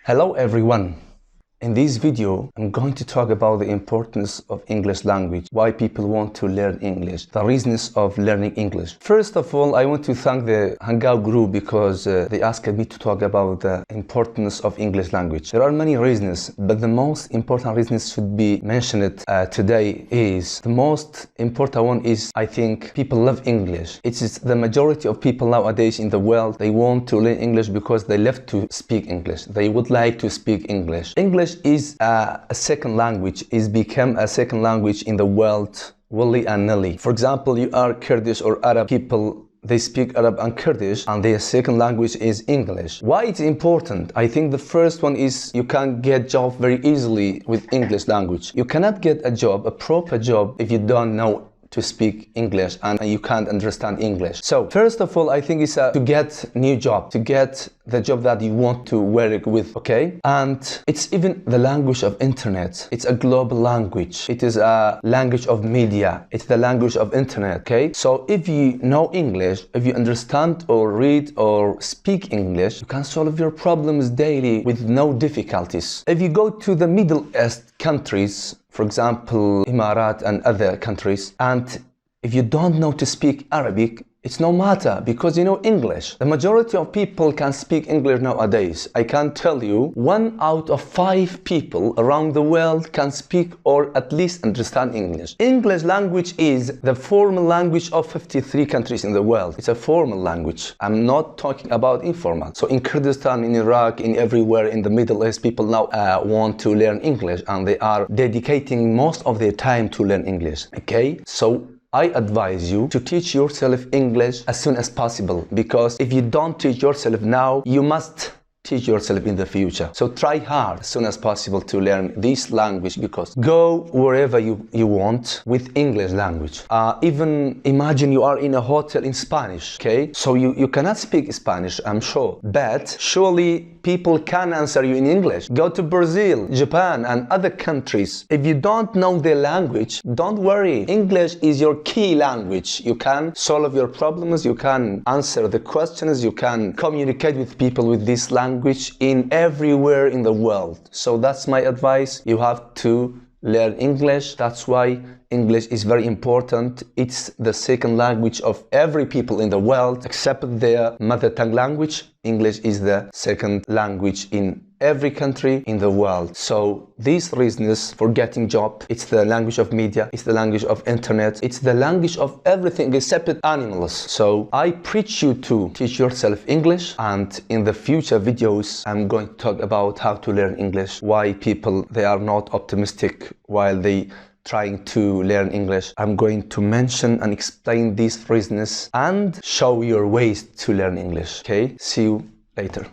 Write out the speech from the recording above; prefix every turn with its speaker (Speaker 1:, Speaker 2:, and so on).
Speaker 1: Hello everyone. In this video, I'm going to talk about the importance of English language, why people want to learn English, the reasons of learning English. First of all, I want to thank the Hangaw group because they asked me to talk about the importance of English language. There are many reasons, but the most important reasons should be mentioned today is, the most important one is, I think, people love English. It is the majority of people nowadays in the world, they want to learn English because they love to speak English. They would like to speak English. English is a second language, is become a second language in the world, willy and nilly. For example, you are Kurdish or Arab people, they speak Arab and Kurdish, and their second language is English. Why it's important? I think the first one is you can get job very easily with English language. You cannot get a job, a proper job, if you don't know to speak English and you can't understand English. So first of all, I think it's to get new job, to get the job that you want to work with, okay? And it's even the language of internet. It's a global language. It is a language of media. It's the language of internet, okay? So if you know English, if you understand or read or speak English, you can solve your problems daily with no difficulties. If you go to the Middle East countries, for example, Emirat and other countries, and if you don't know to speak Arabic, it's no matter because you know English. The majority of people can speak English nowadays. I can tell you 1 out of 5 people around the world can speak or at least understand English. English language is the formal language of 53 countries in the world. It's a formal language. I'm not talking about informal. So in Kurdistan, in Iraq, in everywhere in the Middle East, people now want to learn English and they are dedicating most of their time to learn English. Okay? So I advise you to teach yourself English as soon as possible, because if you don't teach yourself now, you must teach yourself in the future. So try hard as soon as possible to learn this language, because go wherever you want with English language. Even imagine you are in a hotel in Spanish, okay? So you cannot speak Spanish, I'm sure, but surely people can answer you in English. Go to Brazil, Japan and other countries. If you don't know their language, don't worry. English is your key language. You can solve your problems, you can answer the questions, you can communicate with people with this language in everywhere in the world. So that's my advice. You have to learn English. That's why English is very important. It's the second language of every people in the world, except their mother tongue language. English is the second language in every country in the world. So these reasons for getting job, it's the language of media, it's the language of internet, it's the language of everything except animals. So I preach you to teach yourself English, and in the future videos I'm going to talk about how to learn English, why people they are not optimistic while they trying to learn English. I'm going to mention and explain these reasons and show your ways to learn English. Okay, see you later.